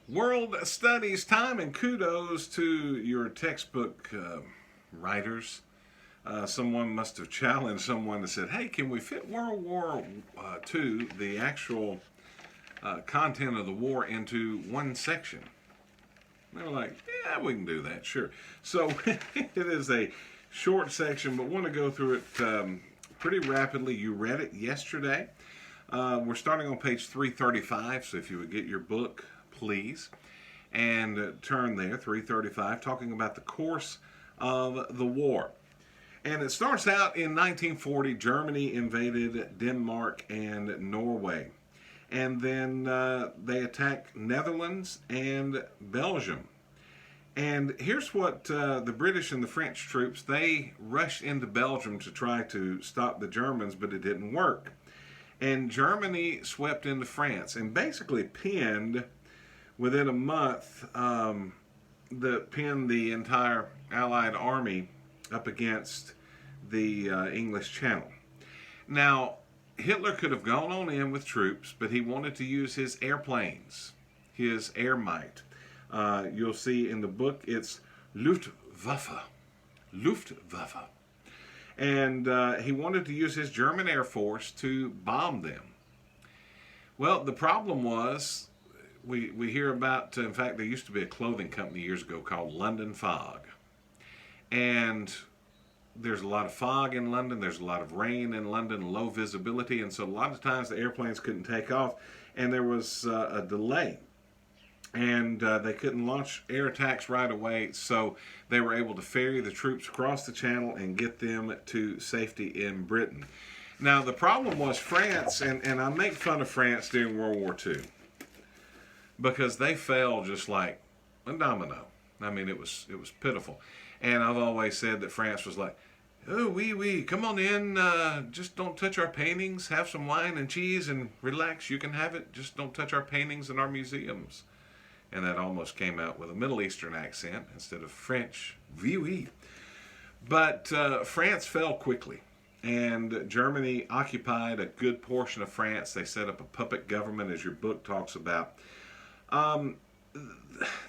World Studies time, and kudos to your textbook writers. Someone must have challenged someone and said, hey, can we fit World War II, the actual content of the war, into one section? They were like, yeah, we can do that, sure. So it is a short section, but want to go through it pretty rapidly. You read it yesterday. We're starting on page 335, so if you would get your book, please, and turn there, 335, talking about the course of the war. And it starts out in 1940. Germany invaded Denmark and Norway. And then they attacked Netherlands and Belgium. And here's what the British and the French troops, they rushed into Belgium to try to stop the Germans, but it didn't work. And Germany swept into France and basically pinned, within a month, pinned the entire Allied army up against the English Channel. Now, Hitler could have gone on in with troops, but he wanted to use his airplanes, his air might. You'll see in the book it's Luftwaffe. Luftwaffe. And he wanted to use his German Air Force to bomb them. Well, the problem was, we hear about, in fact, there used to be a clothing company years ago called London Fog. And there's a lot of fog in London, there's a lot of rain in London, low visibility, and so a lot of times the airplanes couldn't take off, and there was a delay. And they couldn't launch air attacks right away, so they were able to ferry the troops across the channel and get them to safety in Britain. Now, the problem was France, and I make fun of France during World War II, because they fell just like a domino. I mean, it was pitiful. And I've always said that France was like, oh, oui, come on in, just don't touch our paintings, have some wine and cheese and relax, you can have it, just don't touch our paintings and our museums. And that almost came out with a Middle Eastern accent instead of French, oui. But France fell quickly, and Germany occupied a good portion of France. They set up a puppet government, as your book talks about.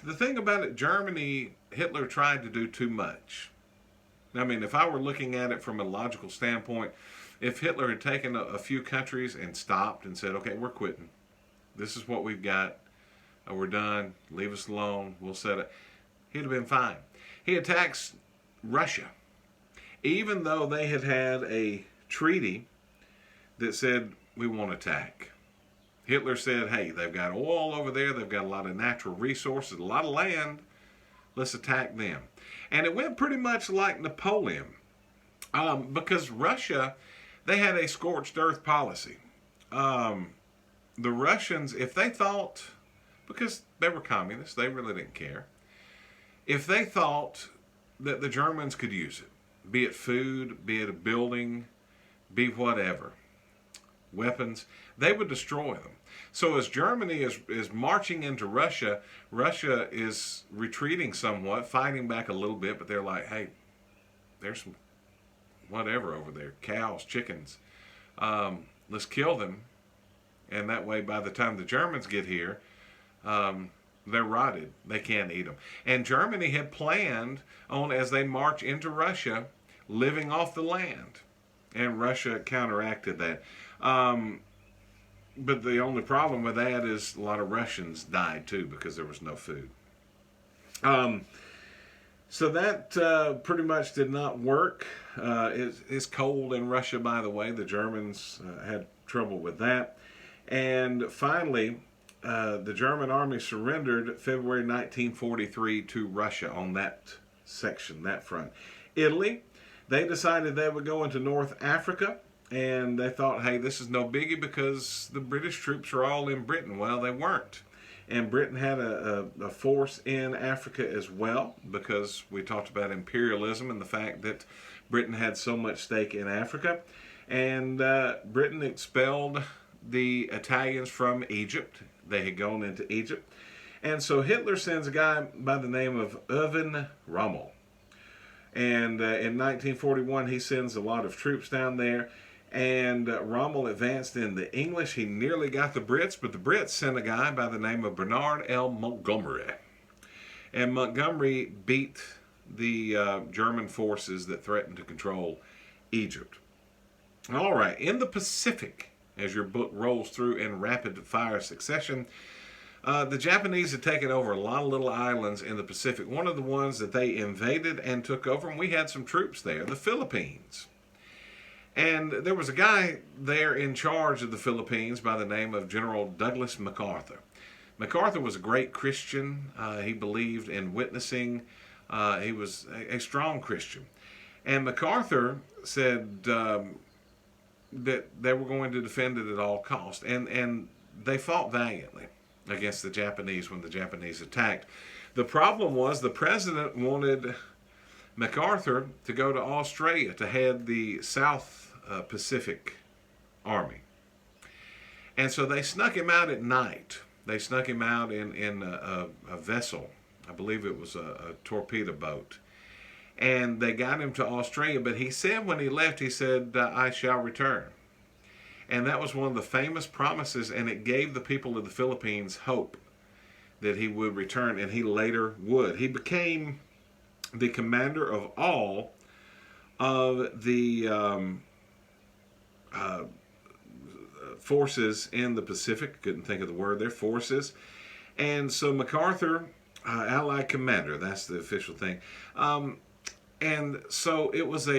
The thing about it, Germany, Hitler tried to do too much. I mean, if I were looking at it from a logical standpoint, if Hitler had taken a few countries and stopped and said, okay, we're quitting. This is what we've got. We're done. Leave us alone. We'll set it. He'd have been fine. He attacks Russia, even though they had had a treaty that said, we won't attack. Hitler said, hey, they've got oil over there. They've got a lot of natural resources, a lot of land. Let's attack them. And it went pretty much like Napoleon, because Russia, they had a scorched earth policy. The Russians, if they thought, because they were communists, they really didn't care. If they thought that the Germans could use it, be it food, be it a building, be whatever, weapons, they would destroy them. So as Germany is marching into Russia, Russia is retreating somewhat, fighting back a little bit, but they're like, hey, there's some whatever over there, cows, chickens, let's kill them. And that way, by the time the Germans get here, they're rotted. They can't eat them. And Germany had planned on, as they march into Russia, living off the land. And Russia counteracted that. But the only problem with that is a lot of Russians died too because there was no food. So that pretty much did not work. It's cold in Russia, by the way. The Germans had trouble with that. And finally, the German army surrendered February 1943 to Russia on that section, that front. Italy, they decided they would go into North Africa, and they thought, hey, this is no biggie because the British troops are all in Britain. Well, they weren't. And Britain had a force in Africa as well, because we talked about imperialism and the fact that Britain had so much stake in Africa. And Britain expelled the Italians from Egypt. They had gone into Egypt. And so Hitler sends a guy by the name of Erwin Rommel. And in 1941, he sends a lot of troops down there. And Rommel advanced in the English. He nearly got the Brits, but the Brits sent a guy by the name of Bernard L. Montgomery. And Montgomery beat the German forces that threatened to control Egypt. All right, in the Pacific, as your book rolls through in rapid fire succession, the Japanese had taken over a lot of little islands in the Pacific. One of the ones that they invaded and took over, and we had some troops there, the Philippines. And there was a guy there in charge of the Philippines by the name of General Douglas MacArthur. MacArthur was a great Christian. He believed in witnessing. He was a strong Christian. And MacArthur said that they were going to defend it at all costs. And they fought valiantly against the Japanese when the Japanese attacked. The problem was the president wanted MacArthur to go to Australia to head the South Pacific Army. And so they snuck him out at night. They snuck him out in a vessel. I believe it was a torpedo boat. And they got him to Australia. But he said when he left, he said, I shall return. And that was one of the famous promises, and it gave the people of the Philippines hope that he would return, and he later would. He became the commander of all of the forces in the Pacific. Couldn't think of the word there, forces. And so MacArthur, Allied commander, that's the official thing. And so it was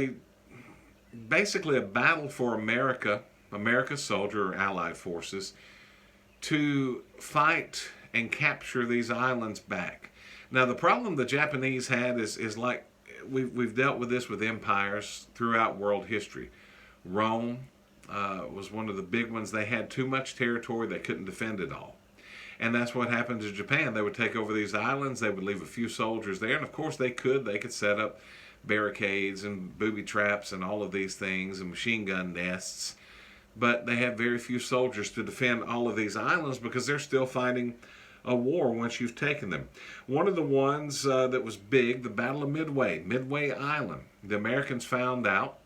basically a battle for America's soldier or Allied forces, to fight and capture these islands back. Now the problem the Japanese had is like we've dealt with this with empires throughout world history. Rome was one of the big ones. They had too much territory. They couldn't defend it all. And that's what happened to Japan. They would take over these islands. They would leave a few soldiers there. And of course they could set up barricades and booby traps and all of these things and machine gun nests. But they had very few soldiers to defend all of these islands because they're still fighting a war once you've taken them. One of the ones that was big, the Battle of Midway Island. The Americans found out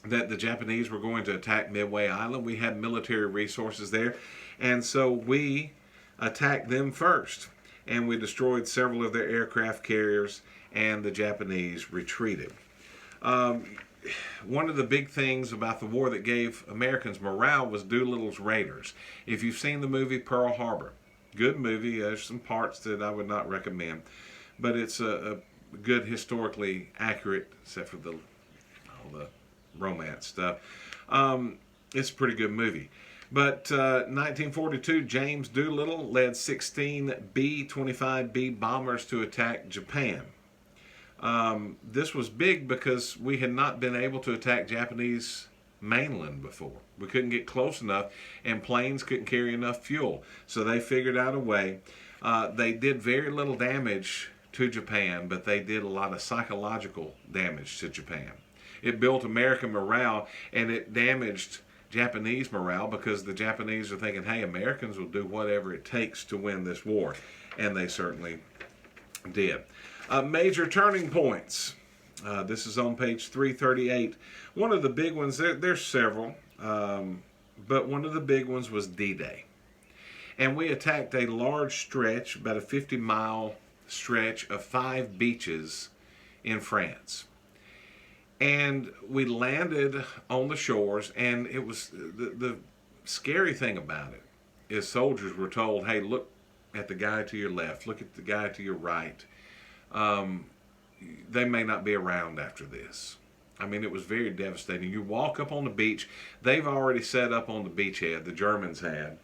that the Japanese were going to attack Midway Island. We had military resources there, and so we attacked them first. And we destroyed several of their aircraft carriers, and the Japanese retreated. One of the big things about the war that gave Americans morale was Doolittle's Raiders. If you've seen the movie Pearl Harbor, good movie. There's some parts that I would not recommend, but it's a good, historically accurate, except for all the romance stuff. It's a pretty good movie. But 1942, James Doolittle led 16 B-25B bombers to attack Japan. This was big because we had not been able to attack Japanese mainland before. We couldn't get close enough, and planes couldn't carry enough fuel. So they figured out a way. They did very little damage to Japan, but they did a lot of psychological damage to Japan. It built American morale, and it damaged Japanese morale because the Japanese are thinking, hey, Americans will do whatever it takes to win this war. And they certainly did. Major turning points. This is on page 338. One of the big ones, there's several, but one of the big ones was D-Day. And we attacked a large stretch, about a 50-mile stretch of 5 beaches in France. And we landed on the shores, and it was the scary thing about it is soldiers were told, hey, look at the guy to your left, look at the guy to your right. They may not be around after this. I mean, it was very devastating. You walk up on the beach, they've already set up on the beachhead, the Germans had.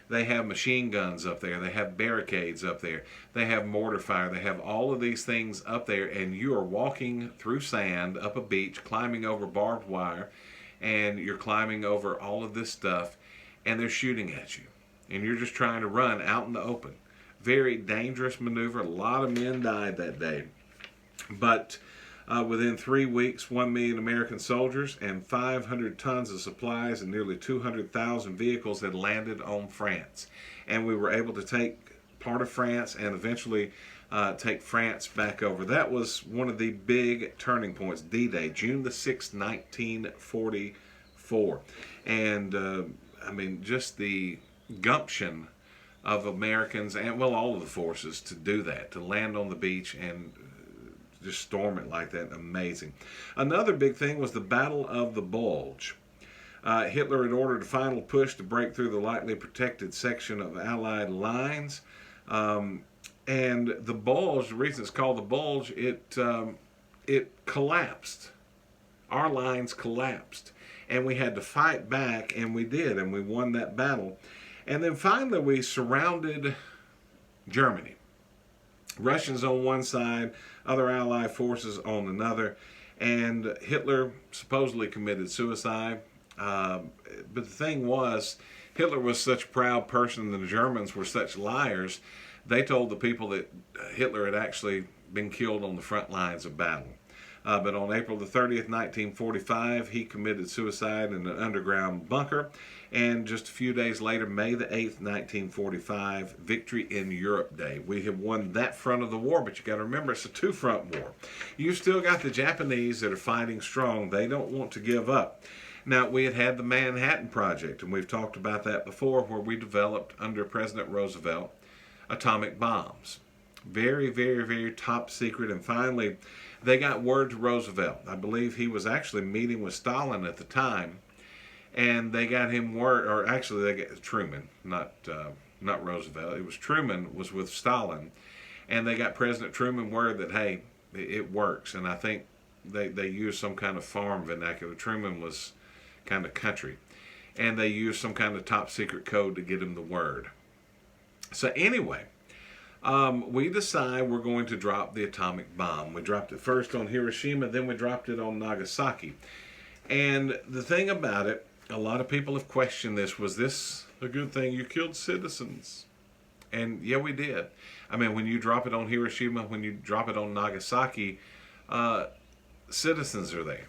They have machine guns up there. They have barricades up there. They have mortar fire. They have all of these things up there, and you are walking through sand up a beach, climbing over barbed wire, and you're climbing over all of this stuff, and they're shooting at you. And you're just trying to run out in the open. Very dangerous maneuver. A lot of men died that day. But within 3 weeks, 1 million American soldiers and 500 tons of supplies and nearly 200,000 vehicles had landed on France. And we were able to take part of France and eventually take France back over. That was one of the big turning points, D-Day, June the 6th, 1944. for. And I mean, just the gumption of Americans and, well, all of the forces to do that, to land on the beach and just storm it like that. Amazing. Another big thing was the Battle of the Bulge. Hitler had ordered a final push to break through the lightly protected section of Allied lines. And the Bulge, the reason it's called the Bulge, it collapsed. Our lines collapsed. And we had to fight back, and we did, and we won that battle. And then finally we surrounded Germany. Russians on one side, other Allied forces on another, and Hitler supposedly committed suicide. But the thing was, Hitler was such a proud person, and the Germans were such liars, they told the people that Hitler had actually been killed on the front lines of battle. But on April the 30th, 1945, he committed suicide in an underground bunker. And just a few days later, May the 8th, 1945, Victory in Europe Day. We have won that front of the war, but you got to remember it's a two-front war. You still got the Japanese that are fighting strong. They don't want to give up. Now, we had the Manhattan Project, and we've talked about that before, where we developed, under President Roosevelt, atomic bombs. Very, very, very top secret. And finally, they got word to Roosevelt. I believe he was actually meeting with Stalin at the time, and they got him word, or actually they got Truman, not Roosevelt. It was Truman was with Stalin, and they got President Truman word that, hey, it works. And I think they used some kind of farm vernacular. Truman was kind of country, and they used some kind of top secret code to get him the word. So anyway, we decide we're going to drop the atomic bomb. We dropped it first on Hiroshima, then we dropped it on Nagasaki. And the thing about it, a lot of people have questioned this. Was this a good thing? You killed citizens. And yeah, we did. I mean, when you drop it on Hiroshima, when you drop it on Nagasaki, citizens are there.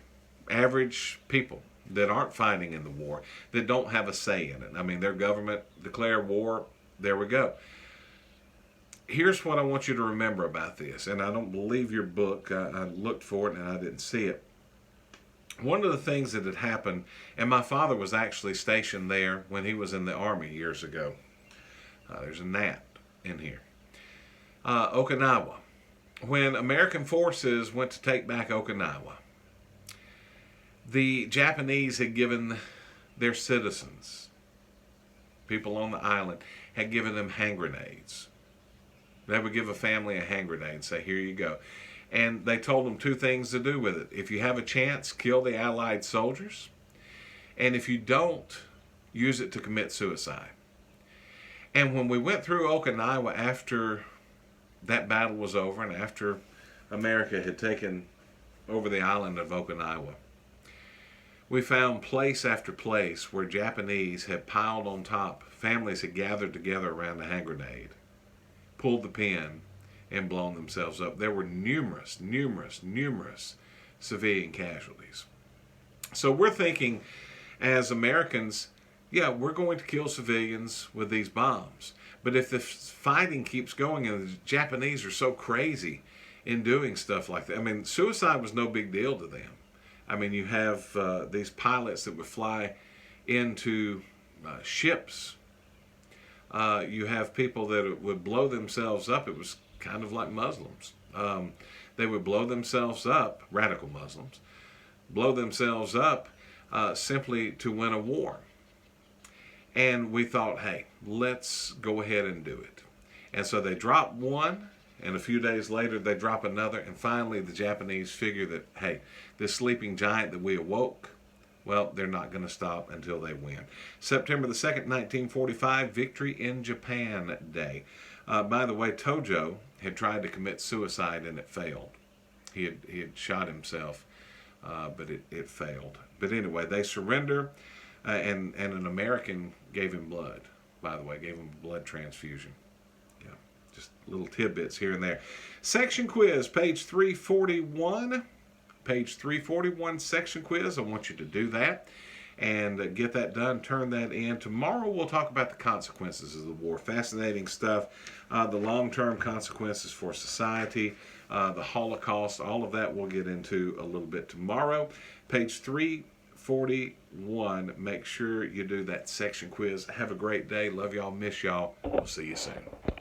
Average people that aren't fighting in the war, that don't have a say in it. I mean, their government declared war, there we go. Here's what I want you to remember about this, and I don't believe your book. I looked for it and I didn't see it. One of the things that had happened, and my father was actually stationed there when he was in the Army years ago. There's a gnat in here. Okinawa. When American forces went to take back Okinawa, the Japanese had given their citizens, people on the island, had given them hand grenades. They would give a family a hand grenade and say, here you go. And they told them two things to do with it. If you have a chance, kill the Allied soldiers. And if you don't, use it to commit suicide. And when we went through Okinawa after that battle was over and after America had taken over the island of Okinawa, we found place after place where Japanese had piled on top. Families had gathered together around a hand grenade, pulled the pin, and blown themselves up. There were numerous civilian casualties. So we're thinking, as Americans, yeah, we're going to kill civilians with these bombs. But if the fighting keeps going and the Japanese are so crazy in doing stuff like that, I mean, suicide was no big deal to them. I mean, you have these pilots that would fly into ships. You have people that would blow themselves up. It was kind of like Muslims. They would blow themselves up, radical Muslims, blow themselves up simply to win a war. And we thought, hey, let's go ahead and do it. And so they dropped one, and a few days later they drop another, and finally the Japanese figure that, hey, this sleeping giant that we awoke, well, they're not going to stop until they win. September the 2nd, 1945, Victory in Japan Day. By the way, Tojo had tried to commit suicide and it failed. He had shot himself, but it failed. But anyway, they surrender, and an American gave him blood, by the way, gave him a blood transfusion. Yeah, just little tidbits here and there. Section quiz, page 341. Page 341, section quiz. I want you to do that and get that done. Turn that in. Tomorrow we'll talk about the consequences of the war. Fascinating stuff. The long-term consequences for society, the Holocaust, all of that we'll get into a little bit tomorrow. Page 341. 41. Make sure you do that section quiz. Have a great day. Love y'all. Miss y'all. We'll see you soon.